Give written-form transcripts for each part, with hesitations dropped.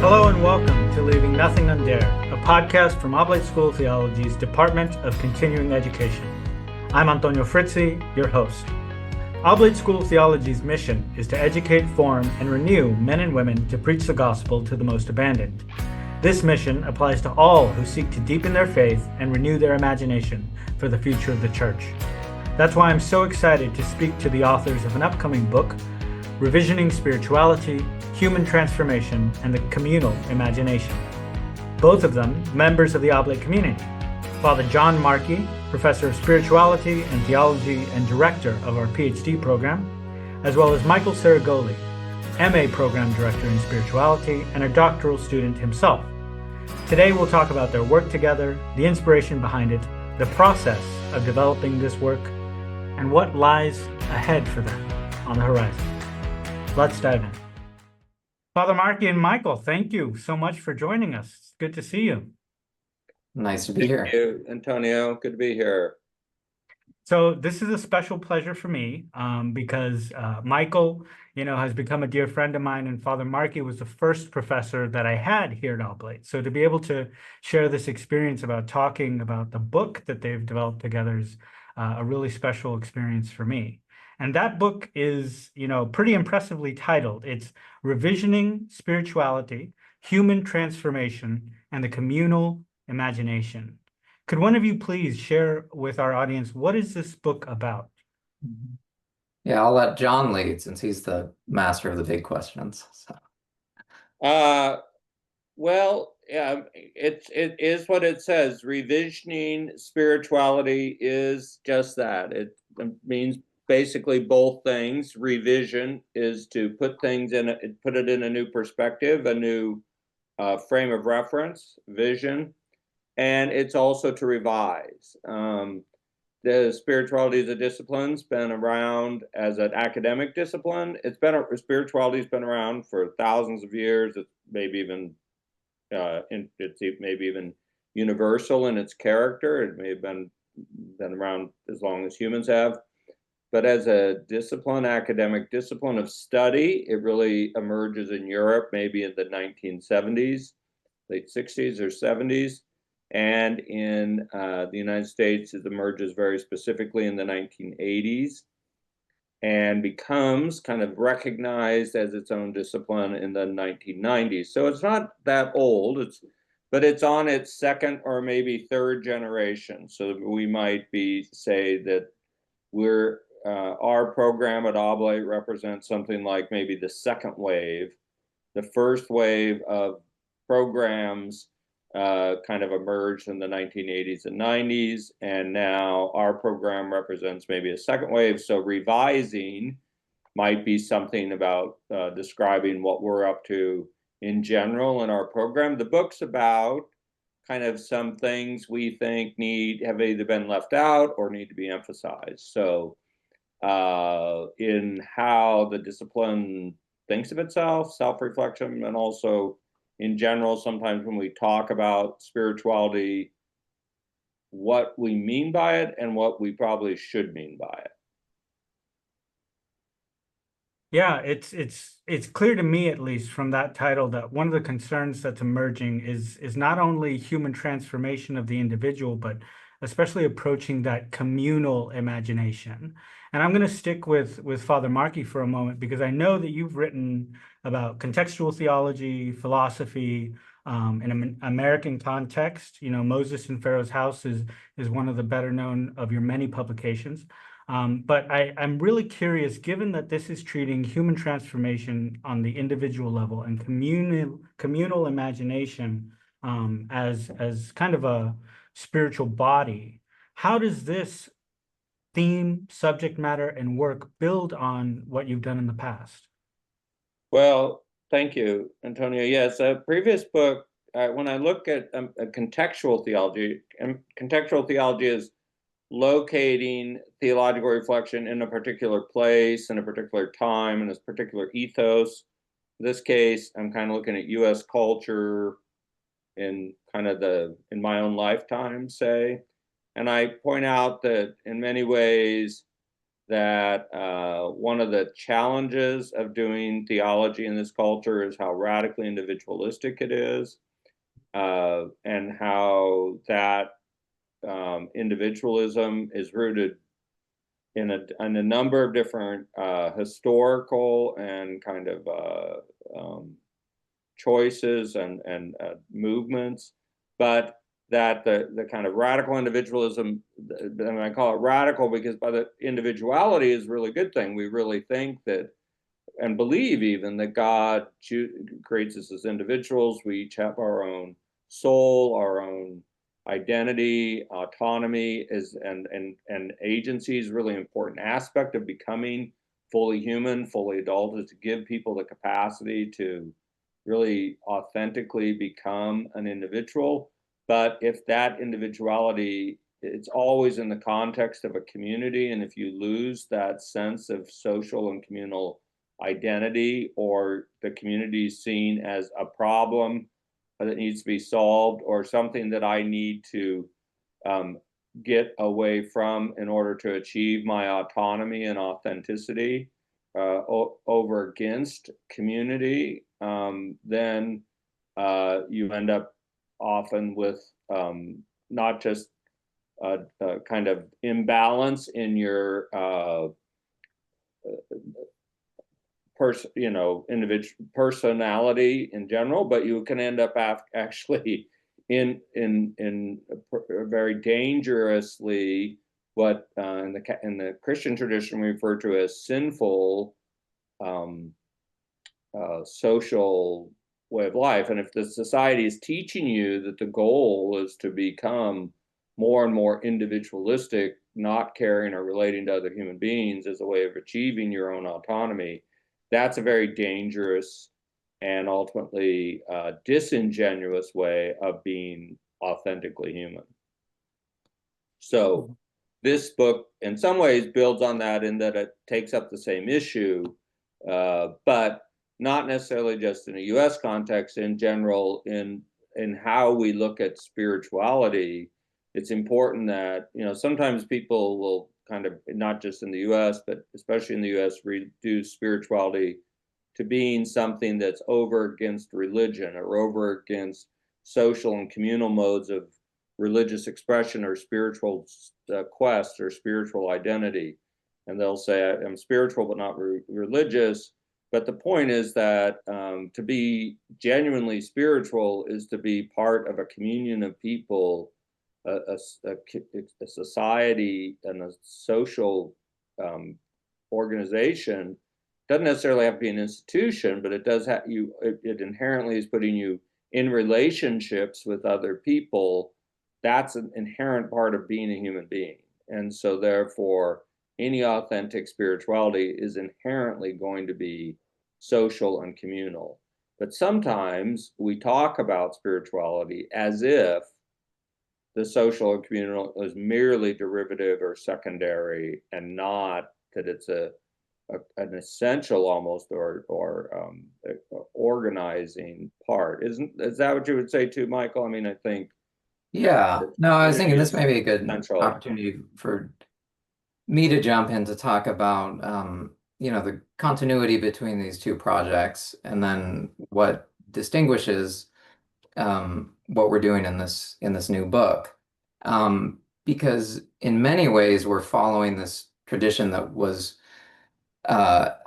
Hello and welcome to Leaving Nothing Undared, a podcast from Oblate School of Theology's Department of Continuing Education. I'm Antonio Frietze, your host. Oblate School of Theology's mission is to educate, form, and renew men and women to preach the gospel to the most abandoned. This mission applies to all who seek to deepen their faith and renew their imagination for the future of the church. That's why I'm so excited to speak to the authors of an upcoming book, Revisioning Spirituality, Human Transformation, and the Communal Imagination. Both of them members of the Oblate community. Father John Markey, Professor of Spirituality and Theology and Director of our PhD program, as well as Michael Ceragioli, MA Program Director in Spirituality and a doctoral student himself. Today we'll talk about their work together, the inspiration behind it, the process of developing this work, and what lies ahead for them on the horizon. Let's dive in. Father Markey and Michael, thank you so much for joining us. It's good to see you. Nice to be here. Thank you, Antonio. Good to be here. So this is a special pleasure for me because Michael, has become a dear friend of mine, and Father Markey was the first professor that I had here at Oblate. So to be able to share this experience about talking about the book that they've developed together is a really special experience for me. And that book is, pretty impressively titled. It's Revisioning Spirituality, Human Transformation, and the Communal Imagination. Could one of you please share with our audience, what is this book about? Yeah, I'll let John lead since he's the master of the big questions. So. It is what it says. Revisioning spirituality is just that. It means basically both things. Revision is to put it in a new perspective, a new frame of reference, vision, and it's also to revise. The spirituality as a discipline's been around as an academic discipline. Spirituality's been around for thousands of years. It's maybe even universal in its character. It may have been around as long as humans have. But as a discipline, academic discipline of study, it really emerges in Europe, maybe in the 1970s, late 60s or 70s. And in the United States, it emerges very specifically in the 1980s and becomes kind of recognized as its own discipline in the 1990s. So it's not that old, but it's on its second or maybe third generation. So we might say that our program at Oblate represents something like maybe the second wave. The first wave of programs kind of emerged in the 1980s and 90s, and now our program represents maybe a second wave. So revising might be something about describing what we're up to in general in our program. The book's about kind of some things we think have either been left out or need to be emphasized. So in how the discipline thinks of itself, self-reflection, and also in general, sometimes when we talk about spirituality, what we mean by it and what we probably should mean by it. Yeah, it's clear to me, at least from that title, that one of the concerns that's emerging is not only human transformation of the individual, but especially approaching that communal imagination. And I'm going to stick with Father Markey for a moment, because I know that you've written about contextual theology, philosophy, in an American context. Moses in Pharaoh's House is one of the better known of your many publications. But I'm really curious, given that this is treating human transformation on the individual level and communal imagination as kind of a spiritual body, how does this theme, subject matter, and work build on what you've done in the past? Well, thank you, Antonio. Yes, a previous book, when I look at contextual theology, and contextual theology is locating theological reflection in a particular place, in a particular time, in a particular ethos. In this case, I'm kind of looking at U.S. culture in my own lifetime, say. And I point out that in many ways, that one of the challenges of doing theology in this culture is how radically individualistic it is, and how that individualism is rooted in a number of different historical and kind of choices and movements, but that the kind of radical individualism, and I call it radical because by the individuality is a really good thing. We really think that and believe even that God creates us as individuals. We each have our own soul, our own identity, autonomy and agency is a really important aspect of becoming fully human, fully adult, is to give people the capacity to really authentically become an individual. But if that individuality, it's always in the context of a community, and if you lose that sense of social and communal identity, or the community is seen as a problem that needs to be solved, or something that I need to get away from in order to achieve my autonomy and authenticity, over against community, then you end up often with not just a kind of imbalance in your individual personality in general, but you can end up actually in very dangerously what in the Christian tradition we refer to as sinful social way of life. And if the society is teaching you that the goal is to become more and more individualistic, not caring or relating to other human beings as a way of achieving your own autonomy, that's a very dangerous and ultimately disingenuous way of being authentically human. So this book in some ways builds on that in that it takes up the same issue, but not necessarily just in a US context, in general, in how we look at spirituality. It's important that, sometimes people will kind of, not just in the US, but especially in the US, reduce spirituality to being something that's over against religion or over against social and communal modes of religious expression or spiritual quest or spiritual identity. And they'll say, I'm spiritual but not religious. But the point is that to be genuinely spiritual is to be part of a communion of people, a society, and a social organization. Doesn't necessarily have to be an institution, but it does have you. It inherently is putting you in relationships with other people. That's an inherent part of being a human being, and so therefore, any authentic spirituality is inherently going to be social and communal. But sometimes we talk about spirituality as if the social and communal is merely derivative or secondary, and not that it's an essential almost or organizing part. Is that what you would say too, Michael? I mean, I think. Yeah, no, I was thinking this may be a good essential opportunity for me to jump in to talk about the continuity between these two projects, and then what distinguishes what we're doing in this new book, because in many ways we're following this tradition that was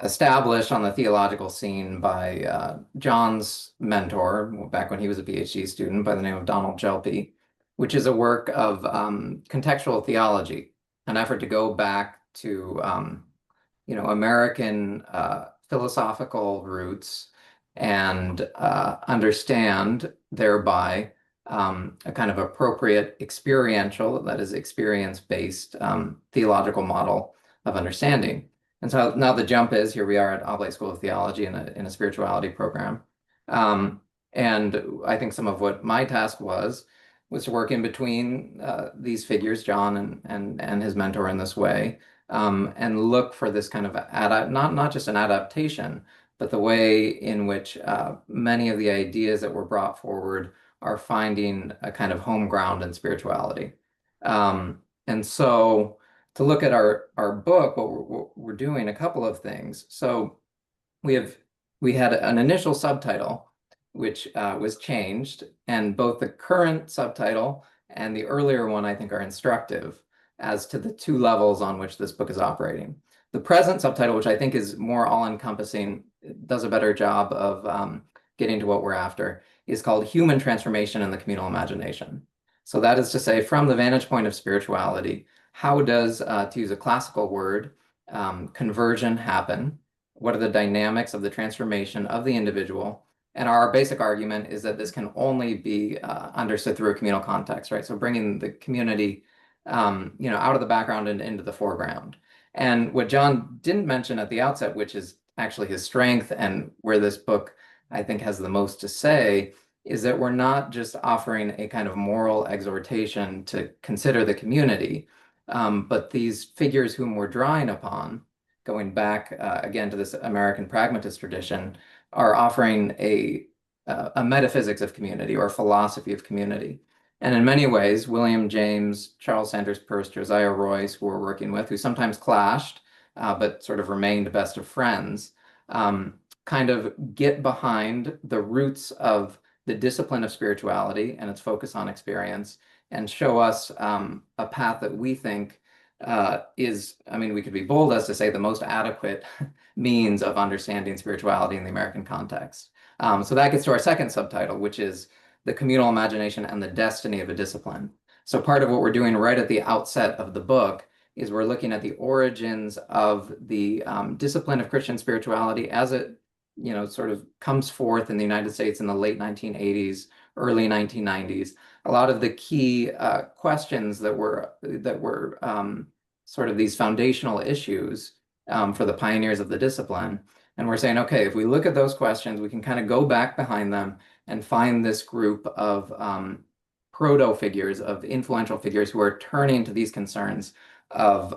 established on the theological scene by John's mentor back when he was a PhD student by the name of Donald Jelpy, which is a work of contextual theology, an effort to go back to American philosophical roots and understand thereby a kind of appropriate experiential, that is experience-based theological model of understanding. And so now the jump is, here we are at Oblate School of Theology in a spirituality program. And I think some of what my task was to work in between these figures, John and his mentor in this way, and look for this kind of not just an adaptation, but the way in which many of the ideas that were brought forward are finding a kind of home ground in spirituality. And so to look at our book, what we're doing a couple of things. So we had an initial subtitle, which was changed, and both the current subtitle and the earlier one, I think, are instructive as to the two levels on which this book is operating. The present subtitle, which I think is more all-encompassing, does a better job of getting to what we're after, is called Human Transformation in the Communal Imagination. So that is to say, from the vantage point of spirituality, how does, to use a classical word, conversion happen? What are the dynamics of the transformation of the individual? And our basic argument is that this can only be understood through a communal context, right? So bringing the community, out of the background and into the foreground. And what John didn't mention at the outset, which is actually his strength and where this book, I think, has the most to say, is that we're not just offering a kind of moral exhortation to consider the community, but these figures whom we're drawing upon, going back again to this American pragmatist tradition, are offering a metaphysics of community or philosophy of community. And in many ways, William James, Charles Sanders Peirce, Josiah Royce, who we're working with, who sometimes clashed, but sort of remained best of friends, kind of get behind the roots of the discipline of spirituality and its focus on experience, and show us a path that we think is, I mean, we could be bold as to say the most adequate means of understanding spirituality in the American context. So that gets to our second subtitle, which is the communal imagination and the destiny of a discipline. So part of what we're doing right at the outset of the book is we're looking at the origins of the discipline of Christian spirituality as it, sort of comes forth in the United States in the late 1980s, early 1990s. A lot of the key questions that were sort of these foundational issues for the pioneers of the discipline. And we're saying, okay, if we look at those questions, we can kind of go back behind them and find this group of proto-figures, of influential figures who are turning to these concerns of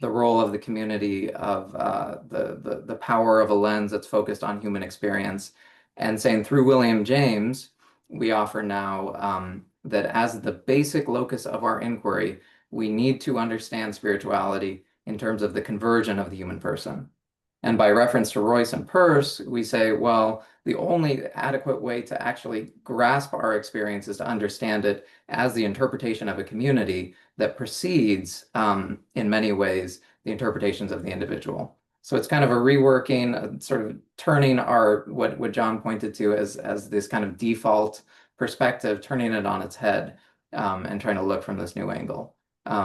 the role of the community, of the power of a lens that's focused on human experience, and saying through William James, we offer now that as the basic locus of our inquiry, we need to understand spirituality in terms of the conversion of the human person. And by reference to Royce and Peirce, we say, well, the only adequate way to actually grasp our experience is to understand it as the interpretation of a community that precedes, in many ways, the interpretations of the individual. So it's kind of a reworking, sort of turning our, what John pointed to as this kind of default perspective, turning it on its head, and trying to look from this new angle.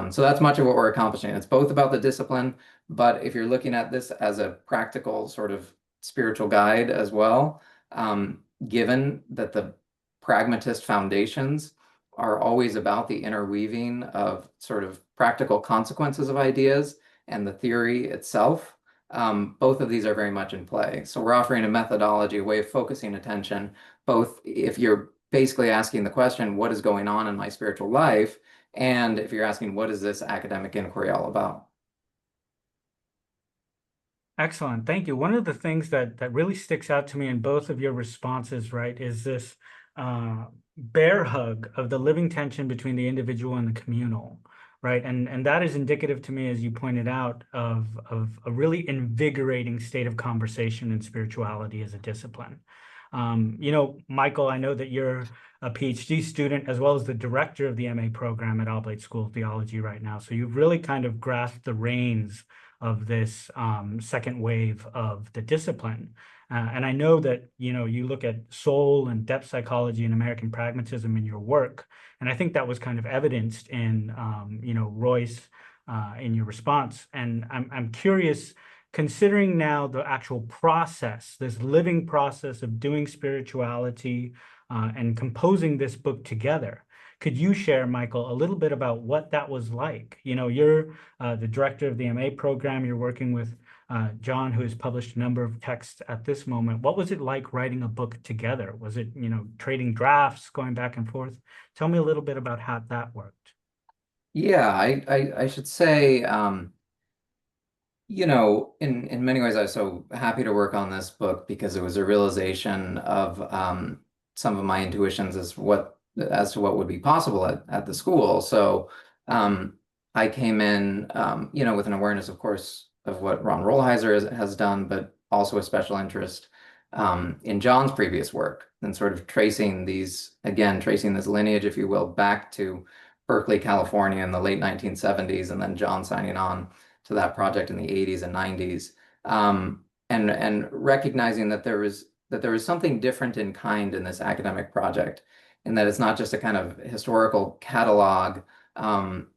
So that's much of what we're accomplishing. It's both about the discipline, but if you're looking at this as a practical sort of spiritual guide as well, given that the pragmatist foundations are always about the interweaving of sort of practical consequences of ideas and the theory itself, both of these are very much in play. So we're offering a methodology, a way of focusing attention, both if you're basically asking the question, what is going on in my spiritual life? And if you're asking, what is this academic inquiry all about? Excellent. Thank you. One of the things that really sticks out to me in both of your responses, right, is this bear hug of the living tension between the individual and the communal, right? And that is indicative to me, as you pointed out, of a really invigorating state of conversation in spirituality as a discipline. Michael, I know that you're a PhD student as well as the director of the MA program at Oblate School of Theology right now. So you've really kind of grasped the reins of this second wave of the discipline. And I know that, you look at soul and depth psychology and American pragmatism in your work. And I think that was kind of evidenced in, Royce in your response. And I'm curious, considering now the actual process, this living process of doing spirituality and composing this book together, could you share, Michael, a little bit about what that was like? You're the director of the MA program. You're working with John, who has published a number of texts at this moment. What was it like writing a book together? Was it, trading drafts, going back and forth? Tell me a little bit about how that worked. Yeah, I should say, in many ways, I was so happy to work on this book because it was a realization of some of my intuitions as to what would be possible at the school. So I came in, with an awareness, of course, of what Ron Rolheiser has done, but also a special interest in John's previous work and sort of tracing this lineage, if you will, back to Berkeley, California in the late 1970s, and then John signing on to that project in the 80s and 90s, and recognizing that there was something different in kind in this academic project, in that it's not just a kind of historical catalog.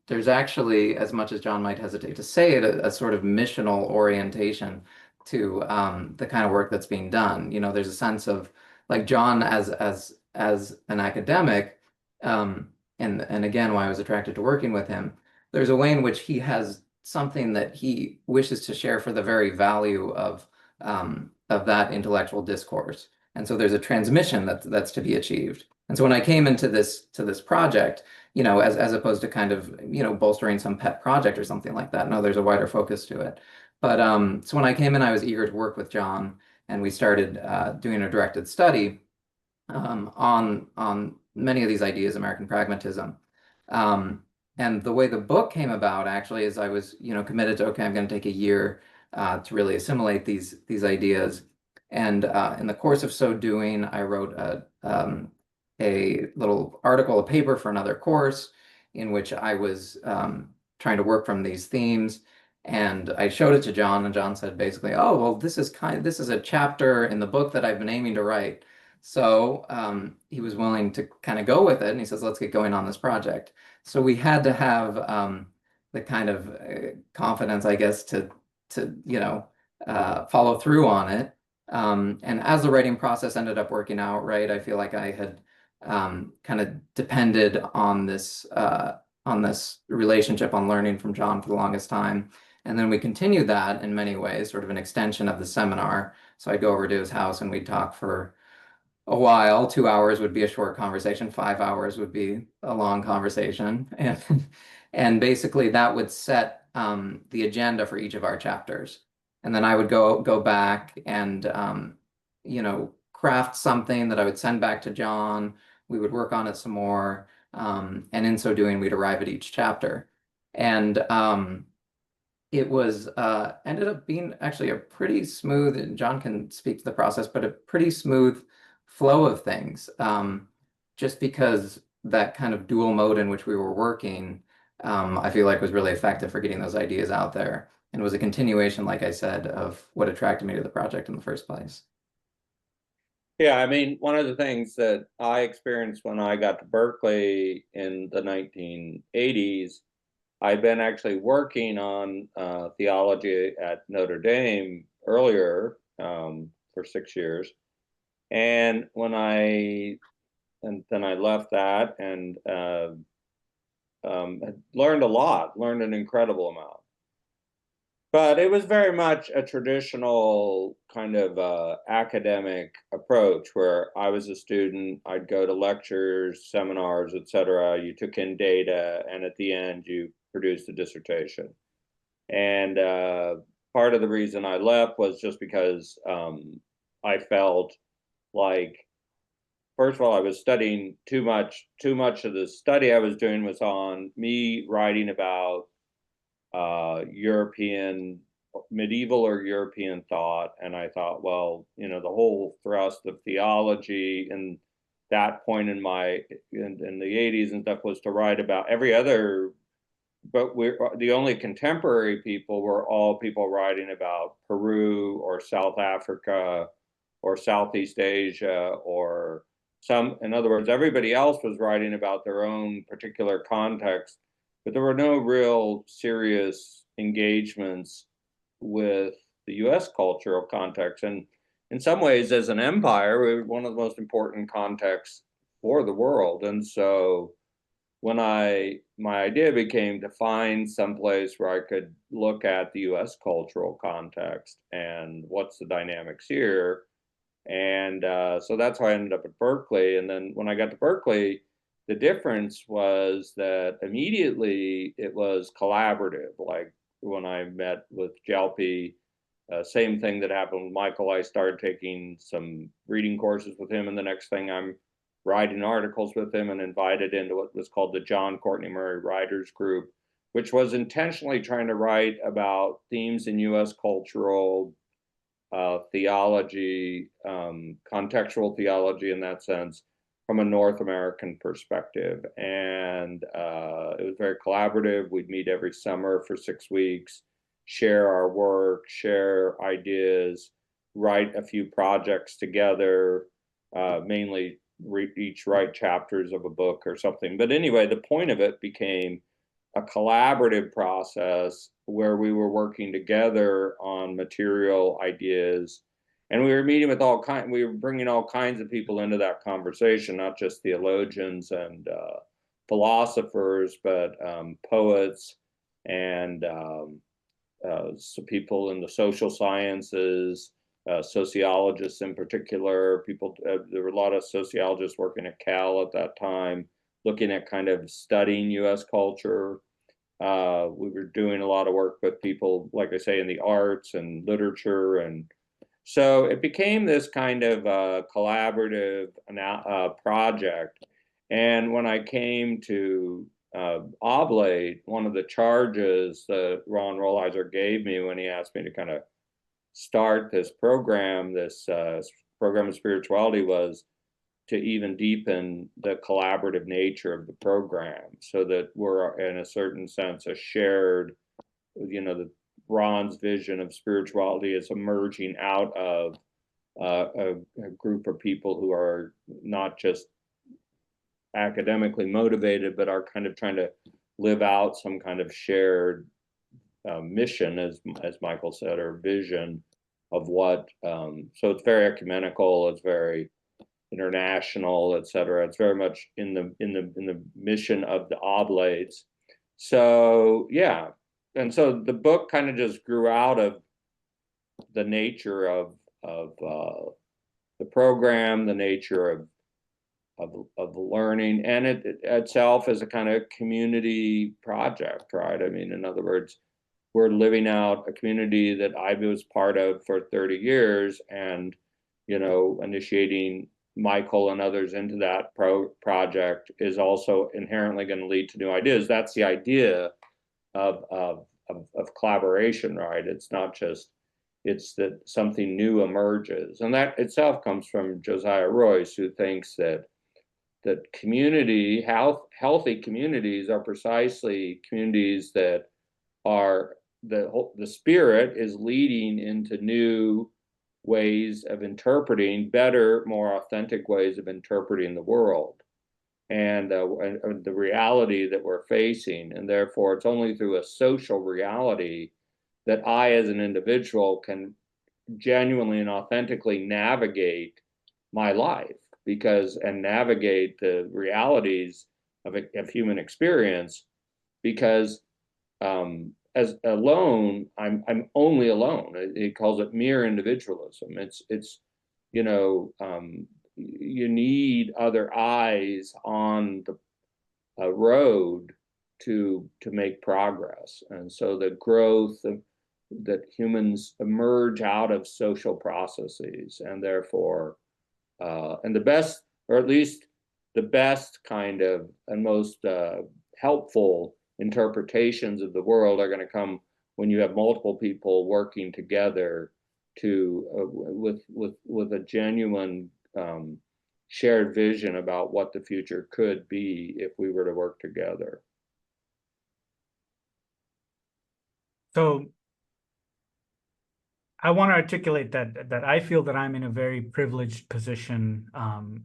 There's actually, as much as John might hesitate to say it, a sort of missional orientation to the kind of work that's being done. There's a sense of, like, John as an academic, and again, why I was attracted to working with him. There's a way in which he has something that he wishes to share for the very value of that intellectual discourse, and so there's a transmission that's to be achieved. And so when I came into this project, as opposed to kind of, bolstering some pet project or something like that. No, there's a wider focus to it. But so when I came in, I was eager to work with John, and we started doing a directed study on many of these ideas, American pragmatism. And the way the book came about actually is I was, committed to, okay, I'm going to take a year to really assimilate these ideas. And in the course of so doing, I wrote a little article, a paper for another course in which I was trying to work from these themes. And I showed it to John, and John said basically, oh, well, this is a chapter in the book that I've been aiming to write. So he was willing to kind of go with it, and he says, let's get going on this project. So we had to have the kind of confidence, I guess, to follow through on it. And as the writing process ended up working out, right, I feel like I had kind of depended on this relationship, on learning from John for the longest time. And then we continued that in many ways, sort of an extension of the seminar. So I'd go over to his house and we'd talk for a while. 2 hours would be a short conversation. 5 hours would be a long conversation. And basically that would set the agenda for each of our chapters. And then I would go back and, craft something that I would send back to John. We would work on it some more. And in so doing, we'd arrive at each chapter. And it was ended up being actually a pretty smooth, and John can speak to the process, but a pretty smooth flow of things. Just because that kind of dual mode in which we were working, I feel like was really effective for getting those ideas out there. And was a continuation, like I said, of what attracted me to the project in the first place. Yeah, I mean, one of the things that I experienced when I got to Berkeley in the 1980s, I'd been actually working on theology at Notre Dame earlier for 6 years. And then I left that and had learned a lot, learned an incredible amount. But it was very much a traditional kind of academic approach where I was a student, I'd go to lectures, seminars, etc. You took in data, and at the end, you produced a dissertation. And part of the reason I left was just because I felt like, first of all, I was studying too much. Too much of the study I was doing was on me writing about medieval or European thought. And I thought, well, the whole thrust of theology and that point in the 80s and stuff was to write about every other, but the only contemporary people were all people writing about Peru or South Africa or Southeast Asia or in other words, everybody else was writing about their own particular context, but there were no real serious engagements with the US cultural context. And in some ways, as an empire, we were one of the most important contexts for the world. And so when my idea became to find some place where I could look at the US cultural context and what's the dynamics here. And so that's how I ended up at Berkeley. And then when I got to Berkeley, the difference was that immediately it was collaborative. Like when I met with Jalpi, same thing that happened with Michael. I started taking some reading courses with him, and the next thing I'm writing articles with him and invited into what was called the John Courtney Murray Writers Group, which was intentionally trying to write about themes in U.S. cultural theology, contextual theology in that sense, from a North American perspective. And it was very collaborative. We'd meet every summer for 6 weeks, share our work, share ideas, write a few projects together, mainly each write chapters of a book or something. But anyway, the point of it became a collaborative process where we were working together on material ideas, and we were meeting with we were bringing all kinds of people into that conversation, not just theologians and philosophers, but poets and so people in the social sciences, sociologists in particular. There were a lot of sociologists working at Cal at that time, looking at kind of studying U.S. culture. We were doing a lot of work with people, like I say, in the arts and literature. And so it became this kind of collaborative project. And when I came to Oblate, one of the charges that Ron Rolheiser gave me when he asked me to kind of start this program of spirituality, was to even deepen the collaborative nature of the program, so that we're in a certain sense a shared, the Ron's vision of spirituality is emerging out of a group of people who are not just academically motivated, but are kind of trying to live out some kind of shared mission, as Michael said, or vision of what. So it's very ecumenical. It's very international, et cetera. It's very much in the mission of the Oblates. So yeah, and so the book kind of just grew out of the nature of the program, the nature of learning, and it itself is a kind of community project, right? I mean, in other words, we're living out a community that I was part of for 30 years, and initiating Michael and others into that project is also inherently going to lead to new ideas. That's the idea of collaboration, right? It's not just, it's that something new emerges. And that itself comes from Josiah Royce, who thinks that healthy communities are precisely communities that are, the spirit is leading into new ways of interpreting, better, more authentic ways of interpreting the world and the reality that we're facing. And therefore, it's only through a social reality that I, as an individual, can genuinely and authentically navigate my life, and navigate the realities of human experience, because as alone, I'm only alone. He calls it mere individualism. It's you need other eyes on the road to make progress. And so the growth that humans emerge out of social processes, and therefore and the best, or at least the best kind of and most helpful interpretations of the world are going to come when you have multiple people working together to with a genuine shared vision about what the future could be if we were to work together. So I want to articulate that I feel that I'm in a very privileged position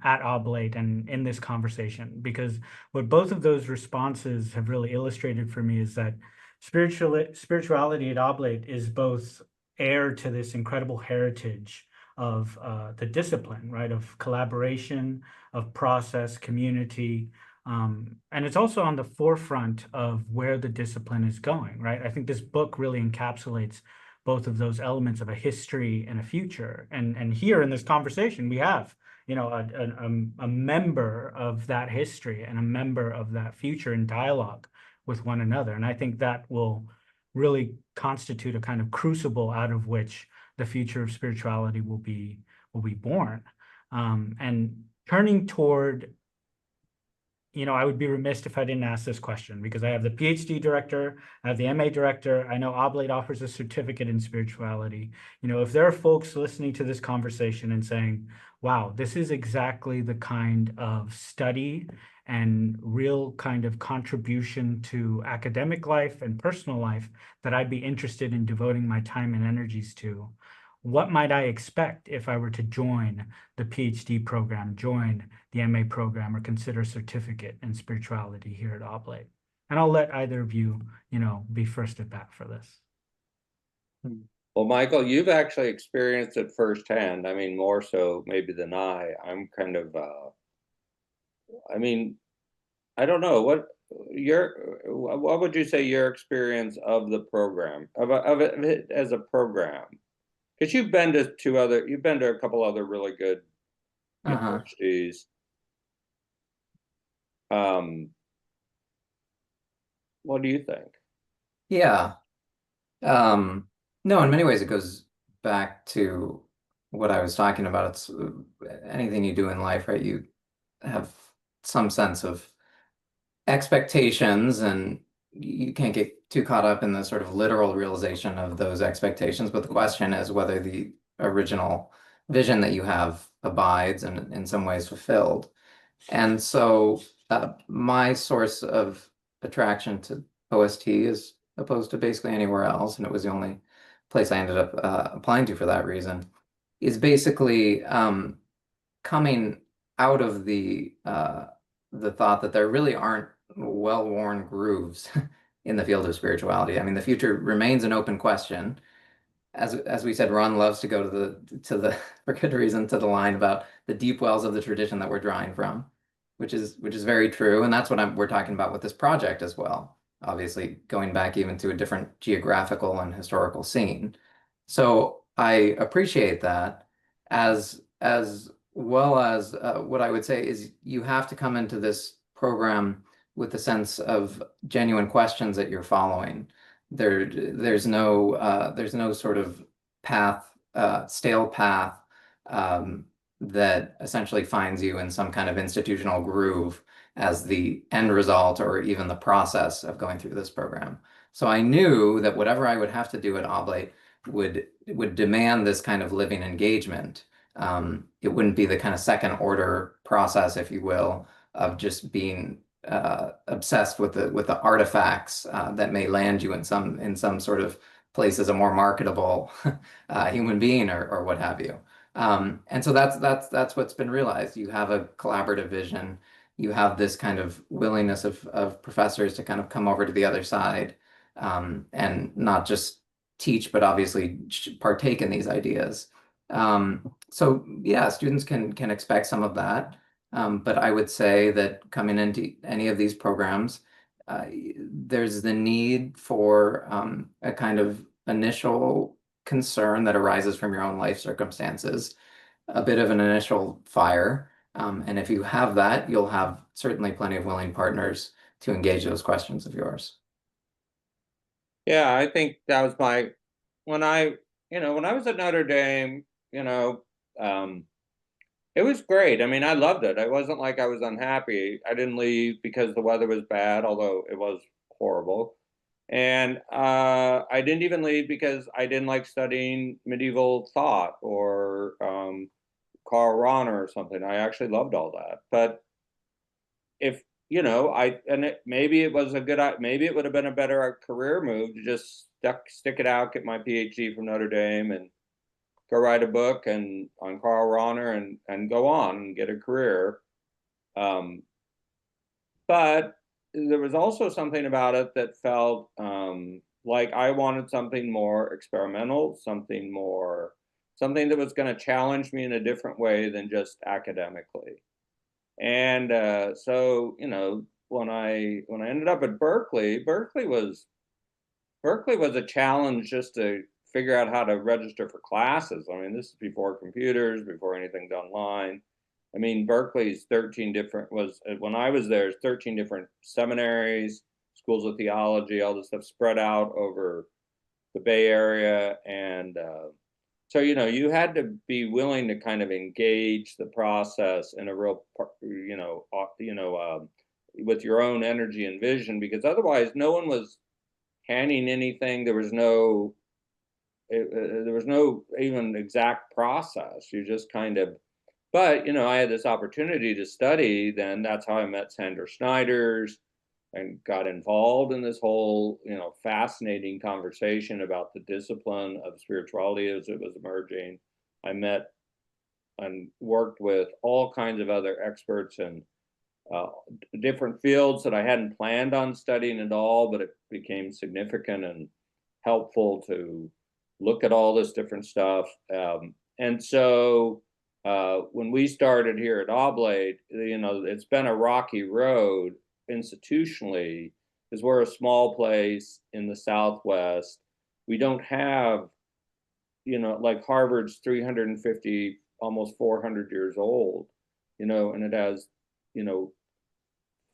at Oblate and in this conversation, because what both of those responses have really illustrated for me is that spirituality at Oblate is both heir to this incredible heritage of the discipline, right, of collaboration, of process, community, and it's also on the forefront of where the discipline is going, right? I think this book really encapsulates both of those elements of a history and a future. And here in this conversation, we have, a member of that history and a member of that future in dialogue with one another. And I think that will really constitute a kind of crucible out of which the future of spirituality will be born. And turning toward I would be remiss if I didn't ask this question, because I have the PhD director, I have the MA director. I know Oblate offers a certificate in spirituality. If there are folks listening to this conversation and saying, wow, this is exactly the kind of study and real kind of contribution to academic life and personal life that I'd be interested in devoting my time and energies to, what might I expect if I were to join the PhD program, join the MA program, or consider a certificate in spirituality here at Oblate? And I'll let either of you, be first at bat for this. Well, Michael, you've actually experienced it firsthand. I mean, more so maybe than I. I'm kind of, I don't know what would you say your experience of the program of it as a program? Because you've been to a couple other really good universities. What do you think? Yeah. No, in many ways it goes back to what I was talking about. It's anything you do in life, right? You have some sense of expectations, and you can't get too caught up in the sort of literal realization of those expectations. But the question is whether the original vision that you have abides and in some ways fulfilled. And so my source of attraction to OST, as opposed to basically anywhere else, and it was the only place I ended up applying to for that reason, is basically coming out of the thought that there really aren't well-worn grooves in the field of spirituality. I mean, the future remains an open question. As we said, Ron loves to go to the for good reason, to the line about the deep wells of the tradition that we're drawing from, which is very true, and that's what we're talking about with this project as well. Obviously, going back even to a different geographical and historical scene. So I appreciate that, as well as what I would say is you have to come into this program with a sense of genuine questions that you're following. There's no sort of stale path that essentially finds you in some kind of institutional groove as the end result or even the process of going through this program. So I knew that whatever I would have to do at Oblate would demand this kind of living engagement. It wouldn't be the kind of second order process, if you will, of just being obsessed with the artifacts that may land you in some sort of place as a more marketable human being or what have you. And so that's what's been realized. You have a collaborative vision. You have this kind of willingness of professors to kind of come over to the other side and not just teach, but obviously partake in these ideas. So yeah, students can expect some of that. But I would say that coming into any of these programs, there's the need for a kind of initial concern that arises from your own life circumstances, a bit of an initial fire. And if you have that, you'll have certainly plenty of willing partners to engage those questions of yours. Yeah, I think that was when I was at Notre Dame, it was great. I mean, I loved it. It wasn't like I was unhappy. I didn't leave because the weather was bad, although it was horrible. And I didn't even leave because I didn't like studying medieval thought or Karl Rahner or something. I actually loved all that. But if maybe it would have been a better career move to just stick it out, get my PhD from Notre Dame, and go write a book on Karl Rahner and go on and get a career. But there was also something about it that felt like I wanted something more experimental, something that was going to challenge me in a different way than just academically. And so, when I ended up at Berkeley was a challenge just to figure out how to register for classes. I mean, this is before computers, before anything's online. I mean, Berkeley's when I was there, 13 different seminaries, schools of theology, all this stuff spread out over the Bay Area. And so, you had to be willing to kind of engage the process in a real, with your own energy and vision, because otherwise no one was handing anything. There was no even exact process. You just kind of, but I had this opportunity to study. Then that's how I met Sandra Snyder's and got involved in this whole fascinating conversation about the discipline of spirituality as it was emerging. I met and worked with all kinds of other experts in different fields that I hadn't planned on studying at all, but it became significant and helpful to look at all this different stuff. And so when we started here at Oblate, it's been a rocky road institutionally, because we're a small place in the Southwest. We don't have, like Harvard's 350, almost 400 years old, and it has,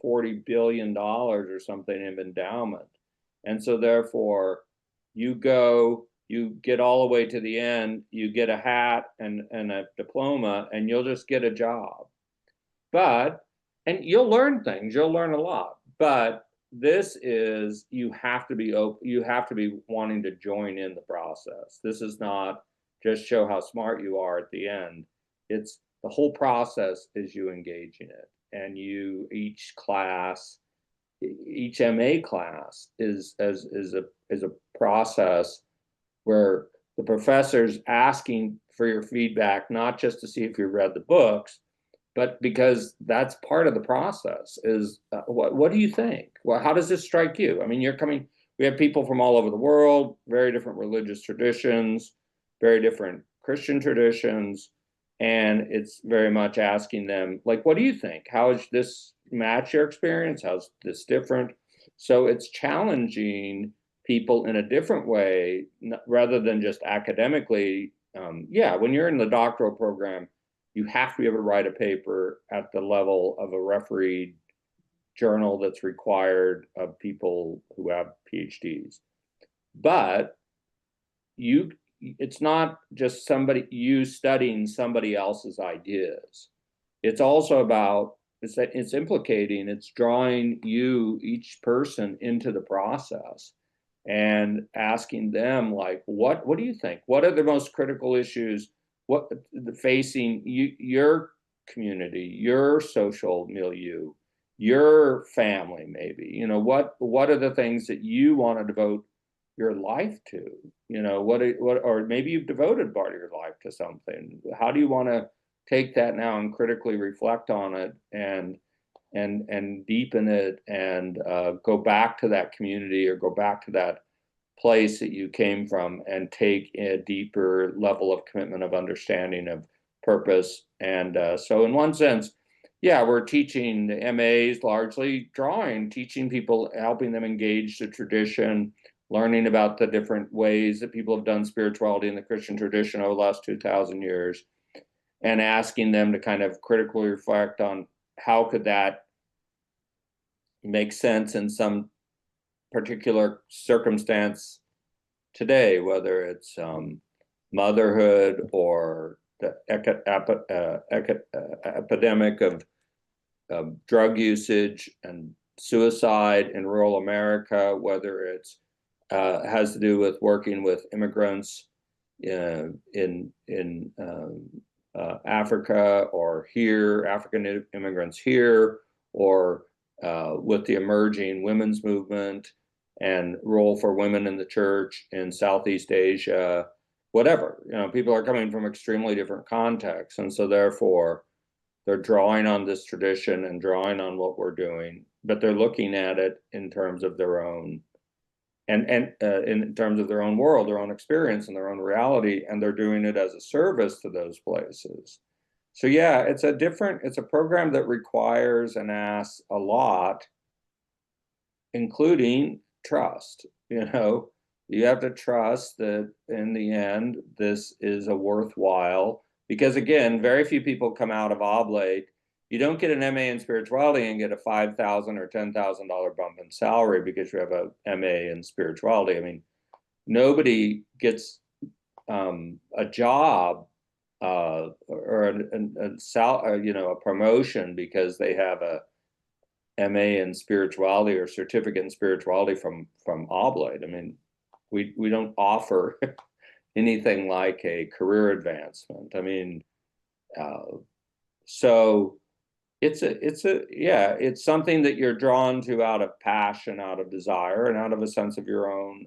$40 billion or something in endowment. And so therefore you get all the way to the end, you get a hat and a diploma, and you'll just get a job. And you'll learn things, you'll learn a lot, but this is, you have to be open, you have to be wanting to join in the process. This is not just show how smart you are at the end. It's the whole process is you engage in it. And each MA class is a process where the professor's asking for your feedback, not just to see if you read the books, but because that's part of the process. Is what do you think? Well, how does this strike you? I mean, we have people from all over the world, very different religious traditions, very different Christian traditions. And it's very much asking them, like, what do you think? How does this match your experience? How's this different? So it's challenging people in a different way, rather than just academically. When you're in the doctoral program, you have to be able to write a paper at the level of a refereed journal that's required of people who have PhDs. But it's not just you studying somebody else's ideas. It's also about, it's implicating, it's drawing each person into the process and asking them, like, what do you think? What are the most critical issues facing your community, your social milieu, your family, maybe? What are the things that you want to devote your life to? Or maybe you've devoted part of your life to something. How do you want to take that now and critically reflect on it and deepen it and go back to that community or go back to that place that you came from and take a deeper level of commitment, of understanding, of purpose? And so in one sense, we're teaching the MAs largely drawing, teaching people, helping them engage the tradition, learning about the different ways that people have done spirituality in the Christian tradition over the last 2,000 years, and asking them to kind of critically reflect on how could that make sense in some particular circumstance today, whether it's motherhood or the epidemic of drug usage and suicide in rural America, whether it's has to do with working with immigrants in Africa, or here, African immigrants here, or with the emerging women's movement and role for women in the church in Southeast Asia, whatever. People are coming from extremely different contexts, and so therefore they're drawing on this tradition and drawing on what we're doing, but they're looking at it in terms of their own, and in terms of their own world, their own experience, and their own reality, and they're doing it as a service to those places. So it's a program that requires and asks a lot, including trust. You have to trust that in the end, this is a worthwhile, because again, very few people come out of Oblate. You don't get an MA in spirituality and get a $5,000 or $10,000 bump in salary because you have a MA in spirituality. I mean, nobody gets a job or a promotion because they have MA in spirituality or certificate in spirituality from Oblate. I mean, we don't offer anything like a career advancement. I mean, so it's something that you're drawn to out of passion, out of desire, and out of a sense of your own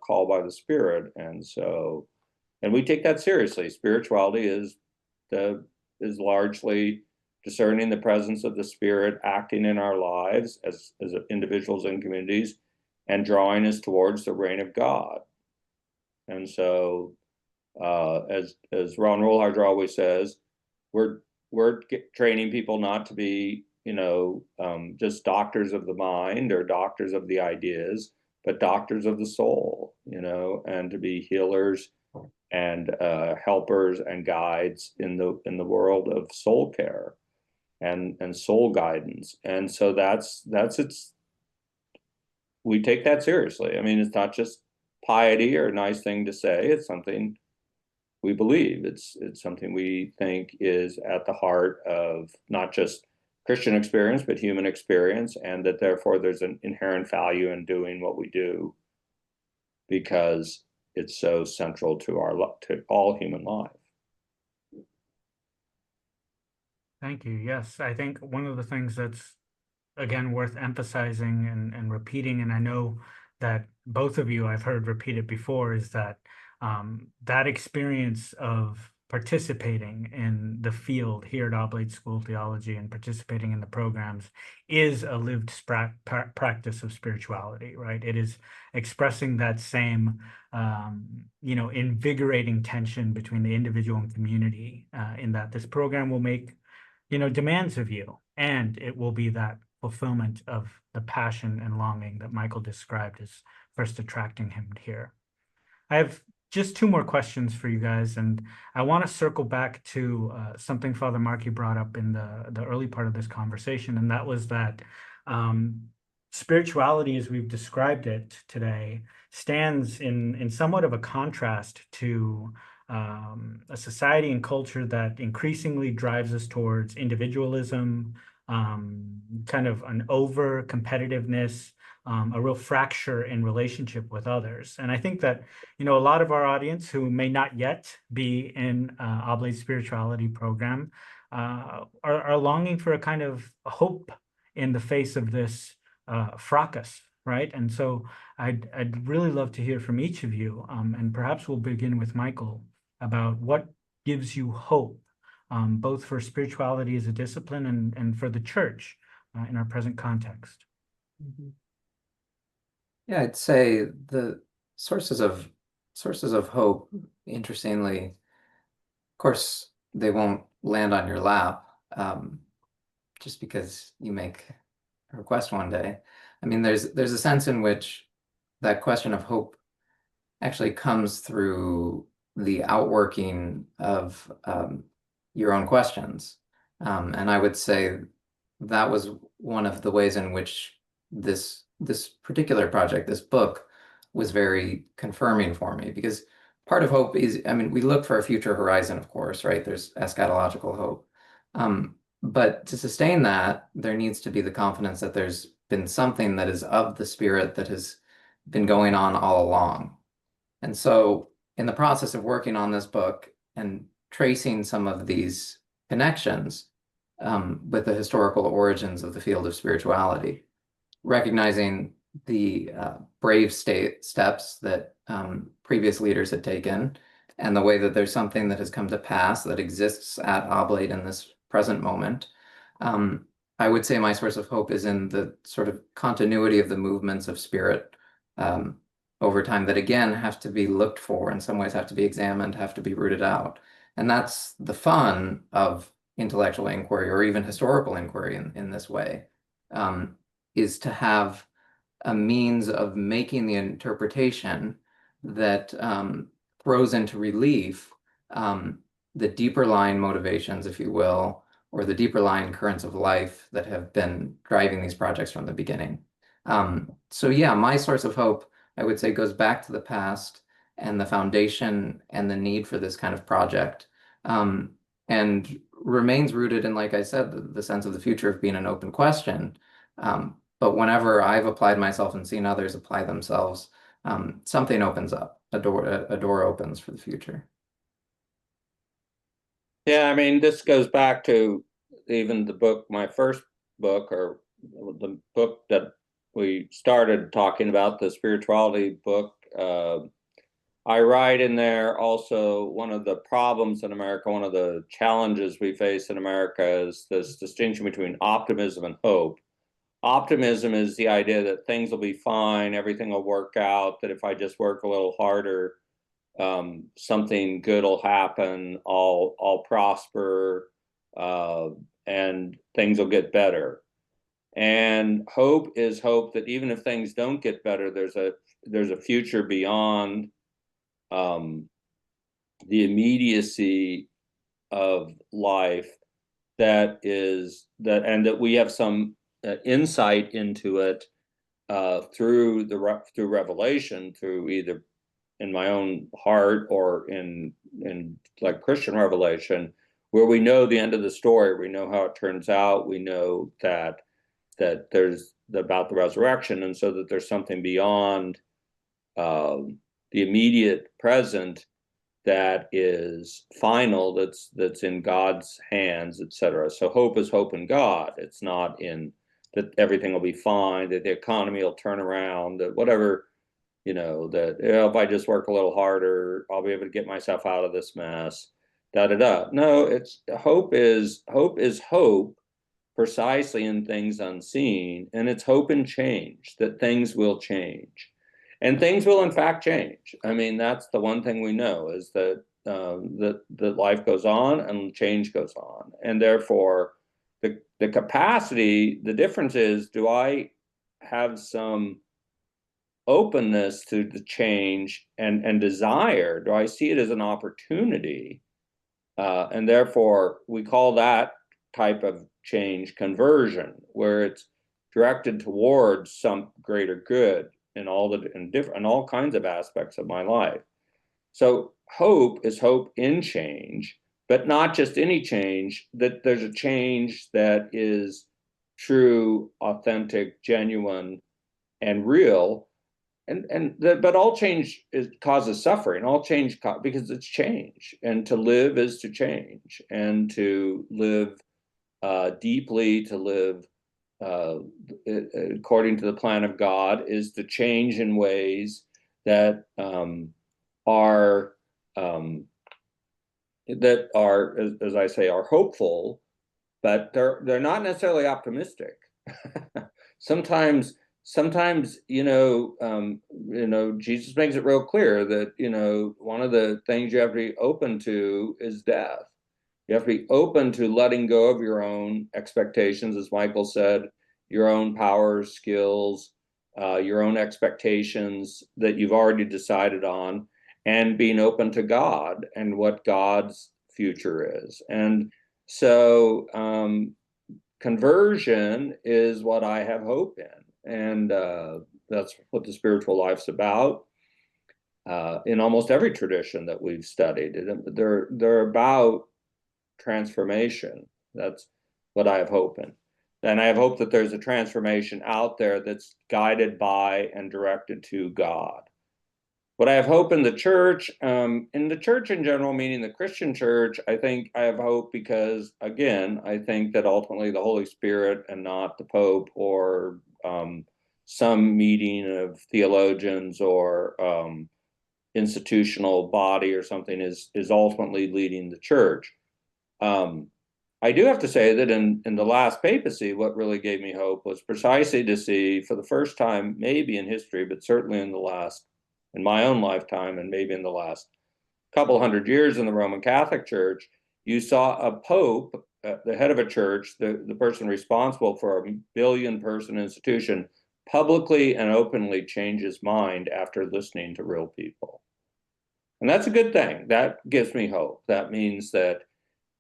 call by the Spirit. And we take that seriously. Spirituality is largely discerning the presence of the Spirit acting in our lives as individuals and communities, and drawing us towards the reign of God. And so, as Ron Rolheiser always says, we're training people not to be, just doctors of the mind or doctors of the ideas, but doctors of the soul, and to be healers and helpers and guides in the world of soul care and soul guidance. And so that's we take that seriously. I mean, it's not just piety or a nice thing to say. It's something we believe. It's something we think is at the heart of not just Christian experience, but human experience, and that therefore there's an inherent value in doing what we do because it's so central to all human life. Thank you. Yes, I think one of the things that's, again, worth emphasizing and repeating, and I know that both of you I've heard repeat it before, is that that experience of participating in the field here at Oblate School of Theology and participating in the programs is a lived practice of spirituality, right? It is expressing that same, invigorating tension between the individual and community, in that this program will make, demands of you, and it will be that fulfillment of the passion and longing that Michael described as first attracting him here. I have just two more questions for you guys, and I want to circle back to something Father Markey brought up in the early part of this conversation, and that was that spirituality, as we've described it today, stands in somewhat of a contrast to a society and culture that increasingly drives us towards individualism, kind of an over competitiveness, a real fracture in relationship with others. And I think that, a lot of our audience who may not yet be in Oblate spirituality program are longing for a kind of hope in the face of this fracas, right? And so I'd really love to hear from each of you, and perhaps we'll begin with Michael, about what gives you hope, both for spirituality as a discipline and for the church in our present context. Mm-hmm. Yeah, I'd say the sources of hope, interestingly, of course, they won't land on your lap just because you make a request one day. I mean, there's a sense in which that question of hope actually comes through the outworking of your own questions. And I would say that was one of the ways in which this particular project, this book, was very confirming for me, because part of hope is, I mean, we look for a future horizon, of course, right? There's eschatological hope. But to sustain that, there needs to be the confidence that there's been something that is of the Spirit that has been going on all along. And so in the process of working on this book and tracing some of these connections with the historical origins of the field of spirituality, recognizing the brave steps that previous leaders had taken, and the way that there's something that has come to pass that exists at Oblate in this present moment, I would say my source of hope is in the sort of continuity of the movements of spirit over time that, again, have to be looked for, in some ways have to be examined, have to be rooted out. And that's the fun of intellectual inquiry, or even historical inquiry in this way, is to have a means of making the interpretation that throws into relief the deeper lying motivations, if you will, or the deeper lying currents of life that have been driving these projects from the beginning. So yeah, my source of hope, I would say, goes back to the past and the foundation and the need for this kind of project, and remains rooted in, like I said, the sense of the future of being an open question, But whenever I've applied myself and seen others apply themselves, something opens up, a door opens for the future. Yeah, I mean, this goes back to even the book, my first book, or the book that we started talking about, the spirituality book. I write in there also, one of the problems in America, one of the challenges we face in America is this distinction between optimism and hope. Optimism is the idea that things will be fine, everything will work out, that if I just work a little harder, something good will happen, I'll prosper, and things will get better. And hope is hope that even if things don't get better, there's a future beyond the immediacy of life, and that we have some insight into it through revelation, through either in my own heart or in like Christian revelation, where we know the end of the story, we know how it turns out, we know that there's about the resurrection, and so that there's something beyond the immediate present that is final, that's in God's hands, etc. So hope is hope in God. It's not in that everything will be fine, that the economy will turn around, that whatever, that if I just work a little harder, I'll be able to get myself out of this mess. No, it's hope is hope precisely in things unseen, and it's hope in change, that things will change. And things will in fact change. I mean, that's the one thing we know, is that that life goes on and change goes on. And therefore, the capacity, the difference is, do I have some openness to the change and desire? Do I see it as an opportunity? And therefore, we call that type of change conversion, where it's directed towards some greater good in all kinds of aspects of my life. So hope is hope in change, but not just any change, that there's a change that is true, authentic, genuine, and real. But all change causes suffering. All change because it's change, and to live is to change, and to live deeply, to live according to the plan of God, is to change in ways that are as I say, are hopeful, but they're not necessarily optimistic. Sometimes Jesus makes it real clear that one of the things you have to be open to is death. You have to be open to letting go of your own expectations, as Michael said, your own powers, skills, your own expectations that you've already decided on, and being open to God and what God's future is. And so conversion is what I have hope in. And that's what the spiritual life's about. In almost every tradition that we've studied, they're about transformation. That's what I have hope in. And I have hope that there's a transformation out there that's guided by and directed to God. What I have hope in the church in general, meaning the Christian church, I think I have hope because, again, I think that ultimately the Holy Spirit, and not the Pope or some meeting of theologians or institutional body or something, is ultimately leading the church. I do have to say that in the last papacy, what really gave me hope was precisely to see, for the first time, maybe in history, but certainly in my own lifetime, and maybe in the last couple hundred years in the Roman Catholic Church, you saw a pope, the head of a church, the person responsible for a billion-person institution, publicly and openly change his mind after listening to real people. And that's a good thing. That gives me hope. That means that,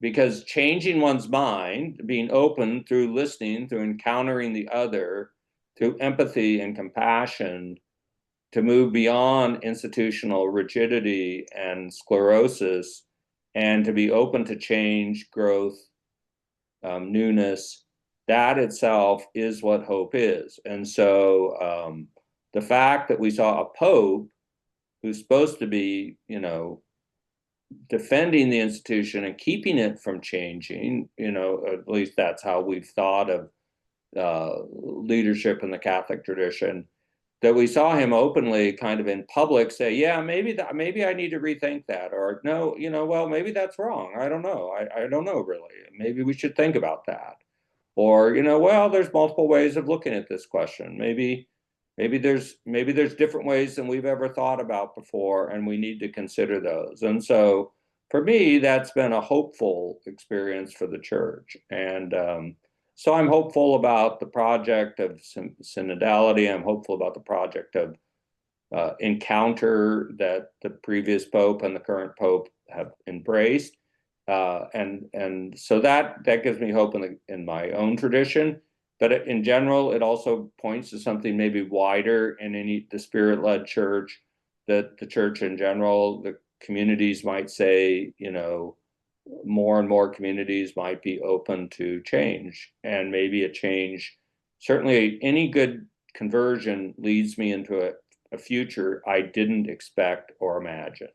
because changing one's mind, being open through listening, through encountering the other, through empathy and compassion, to move beyond institutional rigidity and sclerosis, and to be open to change, growth, newness, that itself is what hope is. And so the fact that we saw a pope who's supposed to be, defending the institution and keeping it from changing, at least that's how we've thought of leadership in the Catholic tradition, that we saw him openly kind of in public say, yeah, maybe I need to rethink that, or no, well, maybe that's wrong. I don't know. I don't know really. Maybe we should think about that. Or, well, there's multiple ways of looking at this question. Maybe there's different ways than we've ever thought about before, and we need to consider those. And so for me, that's been a hopeful experience for the church. And so I'm hopeful about the project of synodality. I'm hopeful about the project of encounter that the previous pope and the current pope have embraced. And so that gives me hope in my own tradition. But in general, it also points to something maybe wider in the Spirit-led church, that the church in general, the communities might say, more and more communities might be open to change, and maybe a change. Certainly, any good conversion leads me into a future I didn't expect or imagine.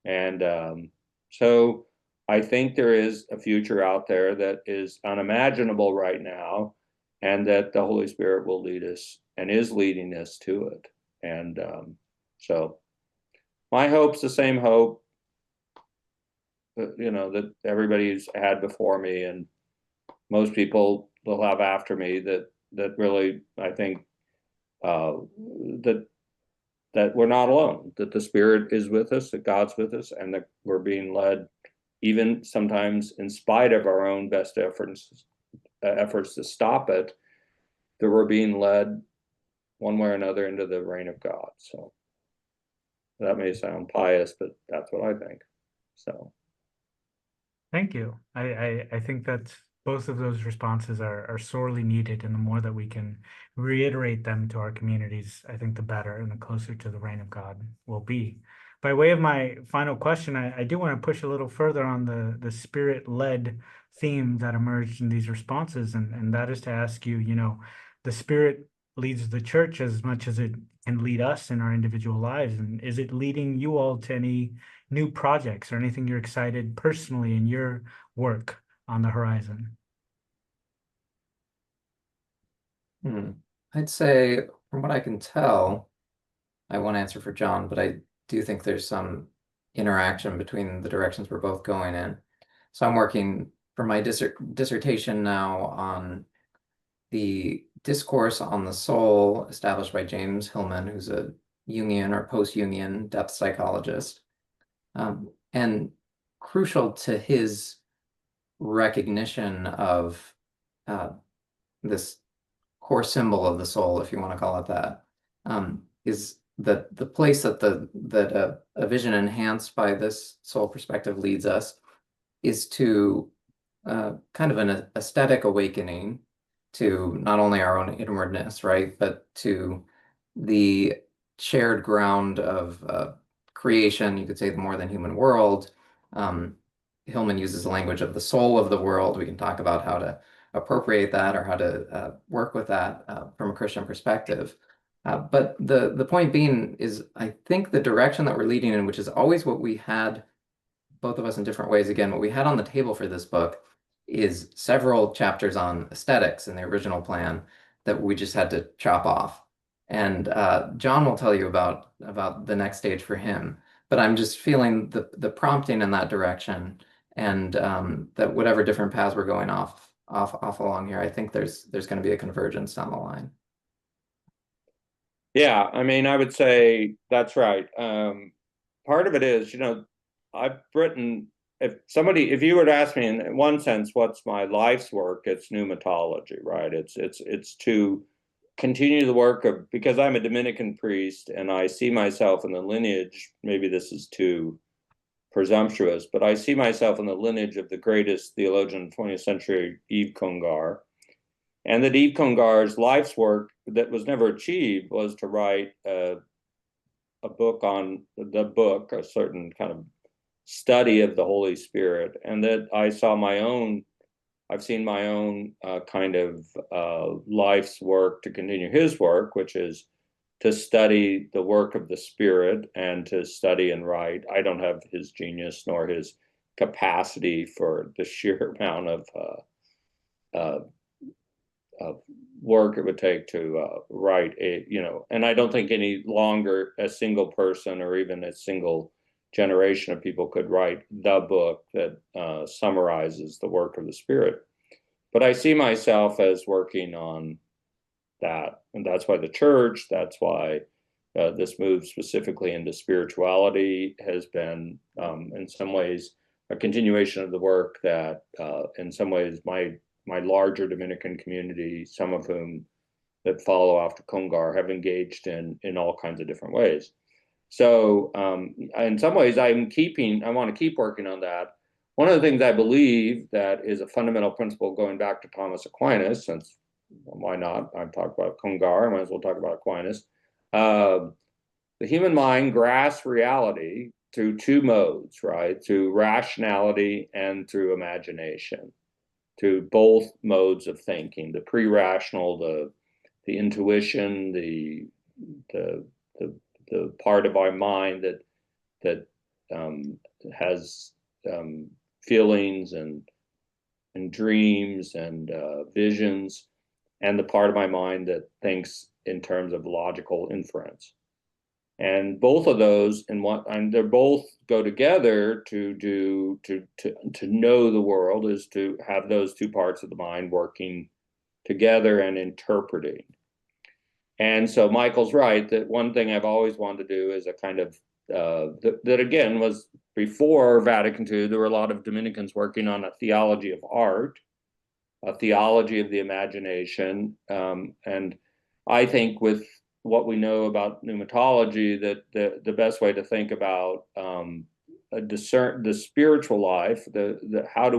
And so I think there is a future out there that is unimaginable right now, and that the Holy Spirit will lead us and is leading us to it. And so my hope's the same hope that everybody's had before me, and most people will have after me, that really, I think, that we're not alone, that the Spirit is with us, that God's with us, and that we're being led, even sometimes in spite of our own best efforts to stop it, that we're being led one way or another into the reign of God. So that may sound pious, but that's what I think. So Thank you. I think that both of those responses are sorely needed, and the more that we can reiterate them to our communities, I think the better and the closer to the reign of God we'll be. By way of my final question, I do want to push a little further on the Spirit-led theme that emerged in these responses, and that is to ask you, the Spirit leads the church as much as it can lead us in our individual lives. And is it leading you all to any new projects or anything you're excited personally in your work on the horizon? I'd say, from what I can tell, I won't answer for John, but I do think there's some interaction between the directions we're both going in. So I'm working for my dissertation now on the discourse on the soul established by James Hillman, who's a Jungian or post-Jungian depth psychologist. And crucial to his recognition of this core symbol of the soul, if you want to call it that, is that the place that a vision enhanced by this soul perspective leads us is to kind of an aesthetic awakening to not only our own inwardness, right, but to the shared ground of creation. You could say the more than human world. Hillman uses the language of the soul of the world. We can talk about how to appropriate that or how to work with that from a Christian perspective. But the point being is, I think the direction that we're leading in, which is always what we had, both of us in different ways, again, what we had on the table for this book is several chapters on aesthetics in the original plan that we just had to chop off. And John will tell you about the next stage for him. But I'm just feeling the prompting in that direction, and that whatever different paths we're going off along here, I think there's going to be a convergence down the line. yeah, I mean, I would say that's right. Part of it is, I've written, if you were to ask me in one sense, what's my life's work, it's pneumatology, right? It's to continue the work of, because I'm a Dominican priest and I see myself in the lineage, maybe this is too presumptuous, but I see myself in the lineage of the greatest theologian of the 20th century, Yves Congar. And that Yves Congar's life's work that was never achieved was to write a book on a certain kind of study of the Holy Spirit. And that I saw my own I've seen my own kind of life's work to continue his work, which is to study the work of the Spirit and to study and write. I don't have his genius nor his capacity for the sheer amount of work it would take to write and I don't think any longer a single person or even a single generation of people could write the book that summarizes the work of the Spirit. But I see myself as working on that, and that's why the church, that's why this move specifically into spirituality has been in some ways a continuation of the work that in some ways my larger Dominican community, some of whom that follow after Congar, have engaged in all kinds of different ways. So in some ways I want to keep working on that. One of the things I believe that is a fundamental principle going back to Thomas Aquinas, since why not? I've talked about Congar, I might as well talk about Aquinas. The human mind grasps reality through two modes, right? Through rationality and through imagination, to both modes of thinking, the pre-rational, the intuition, the part of our mind that has feelings and dreams and visions, and the part of my mind that thinks in terms of logical inference. And both of those, and they're both go together to know the world, is to have those two parts of the mind working together and interpreting. And so Michael's right that one thing I've always wanted to do is a kind of that again was before Vatican II. There were a lot of Dominicans working on a theology of art, a theology of the imagination, and I think with what we know about pneumatology, that the best way to think about the spiritual life, how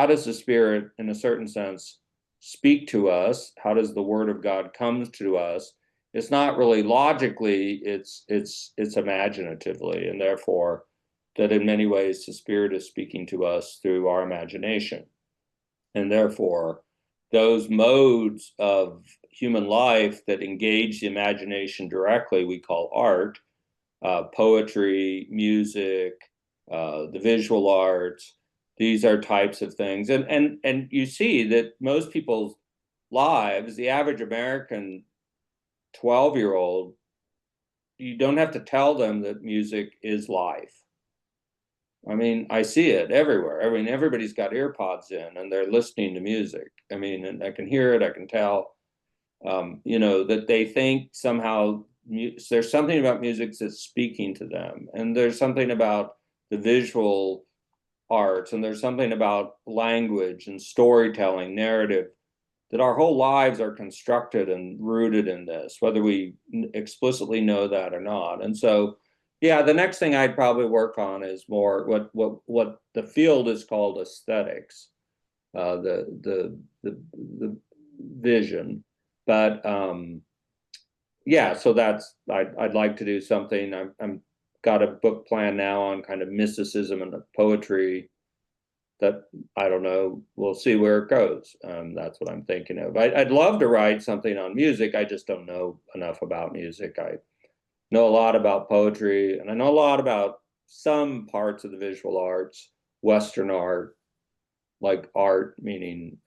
does the Spirit, in a certain sense, speak to us? How does the Word of God come to us? It's not really logically, it's imaginatively, and therefore that in many ways the Spirit is speaking to us through our imagination. And therefore, those modes of human life that engage the imagination directly, we call art, poetry, music, the visual arts. These are types of things. And you see that most people's lives, the average American 12-year-old, you don't have to tell them that music is life. I mean, I see it everywhere. I mean, everybody's got earpods in and they're listening to music. I mean, and I can hear it, I can tell, that they think somehow there's something about music that's speaking to them. And there's something about the visual arts, and there's something about language and storytelling, narrative, that our whole lives are constructed and rooted in this, whether we explicitly know that or not. And so, yeah, the next thing I'd probably work on is more what the field is called aesthetics, the vision. But yeah, so that's I'd like to do something. I'm got a book plan now on kind of mysticism and poetry. That I don't know. We'll see where it goes. That's what I'm thinking of. I'd love to write something on music. I just don't know enough about music. I know a lot about poetry, and I know a lot about some parts of the visual arts, Western art, like art meaning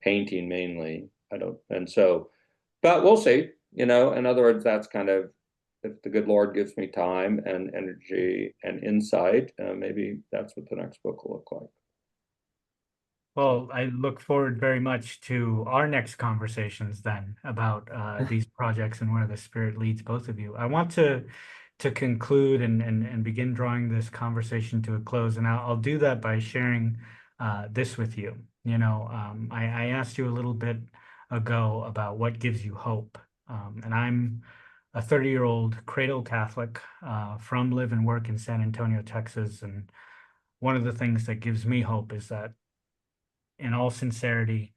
painting mainly. But we'll see. In other words, that's kind of, if the good Lord gives me time and energy and insight, maybe that's what the next book will look like. Well, I look forward very much to our next conversations then about these projects and where the Spirit leads both of you. I want to conclude and begin drawing this conversation to a close, and I'll do that by sharing this with you. I asked you a little bit ago about what gives you hope, and I'm a 30-year-old cradle Catholic from live and work in San Antonio, Texas, and one of the things that gives me hope is that, in all sincerity,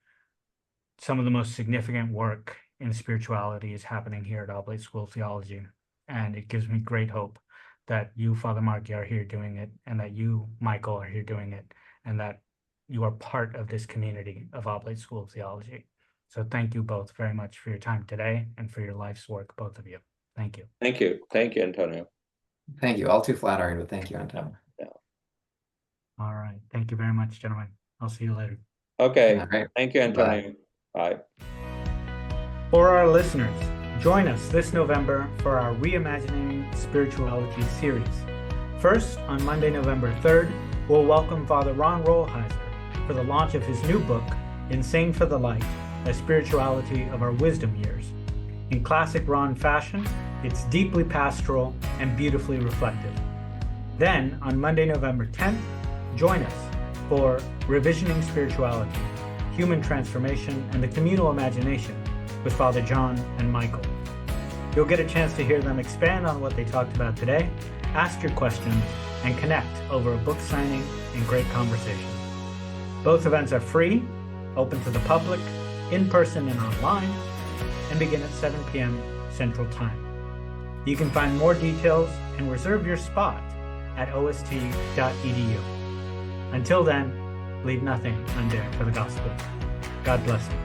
some of the most significant work in spirituality is happening here at Oblate School of Theology. And it gives me great hope that you, Father Markey, are here doing it, and that you, Michael, are here doing it, and that you are part of this community of Oblate School of Theology. So thank you both very much for your time today and for your life's work, both of you. Thank you. Thank you. Thank you, Antonio. Thank you. All too flattering, but thank you, Antonio. All right. Thank you very much, gentlemen. I'll see you later. Okay. All right. Thank you, Antonio. Bye. For our listeners, join us this November for our Reimagining Spirituality series. First, on Monday, November 3rd, we'll welcome Father Ron Rolheiser for the launch of his new book, Insane for the Light, A Spirituality of Our Wisdom Years. In classic Ron fashion, it's deeply pastoral and beautifully reflective. Then, on Monday, November 10th, join us for Revisioning Spirituality, Human Transformation, and the Communal Imagination with Father John and Michael. You'll get a chance to hear them expand on what they talked about today, ask your questions, and connect over a book signing and great conversation. Both events are free, open to the public, in person and online, and begin at 7 p.m. Central Time. You can find more details and reserve your spot at ost.edu. Until then, leave nothing undared for the gospel. God bless you.